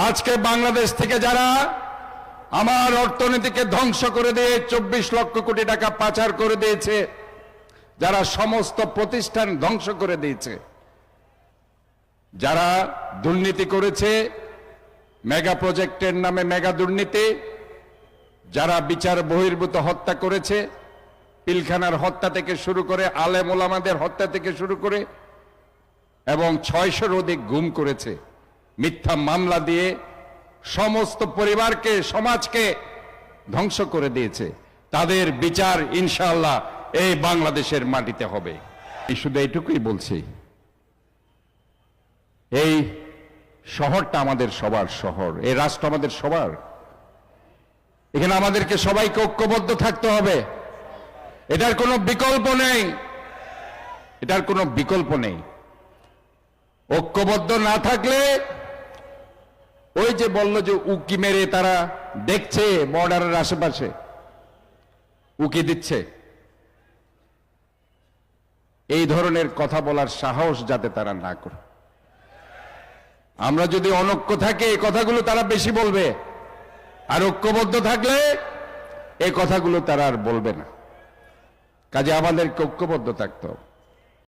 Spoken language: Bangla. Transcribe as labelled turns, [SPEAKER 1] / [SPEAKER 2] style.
[SPEAKER 1] আজকে বাংলাদেশ থেকে যারা আমার অর্থনীতিকে ধ্বংস করে দিয়ে 24 লক্ষ কোটি টাকা পাচার করে দিয়েছে, যারা সমস্ত প্রতিষ্ঠান ধ্বংস করে দিয়েছে, যারা দুর্নীতি করেছে, মেগা প্রজেক্টের নামে মেগা দুর্নীতি, যারা বিচার বহির্ভূত হত্যা করেছে, পিলখানার হত্যা থেকে শুরু করে আলেম ওলামাদের হত্যা থেকে শুরু করে এবং 600-র অধিক গুম করেছে, মিথ্যা মামলা দিয়ে সমস্ত পরিবারকে সমাজকে ধ্বংস করে দিয়েছে, তাদের বিচার ইনশাআল্লাহ এই বাংলাদেশের মাটিতে হবে। শুধু এইটুকুই বলছি, এই শহরটা আমাদের সবার শহর, এই রাষ্ট্র আমাদের সবার। এখানে আমাদেরকে সবাইকে ঐক্যবদ্ধ থাকতে হবে, এটার কোনো বিকল্প নেই, এটার কোনো বিকল্প নেই। ঐক্যবদ্ধ না থাকলে ওই যে বলল যে উকি মেরে তারা দেখছে বর্ডারের আশেপাশে উকি দিচ্ছে, এই ধরনের কথা বলার সাহস যাতে তারা না করে। আমরা যদি অনৈক্য থাকি এই কথাগুলো তারা বেশি বলবে, আর ঐক্যবদ্ধ থাকলে এই কথাগুলো তারা আর বলবে না। কাজে আমাদেরকে ঐক্যবদ্ধ থাকতে হবে।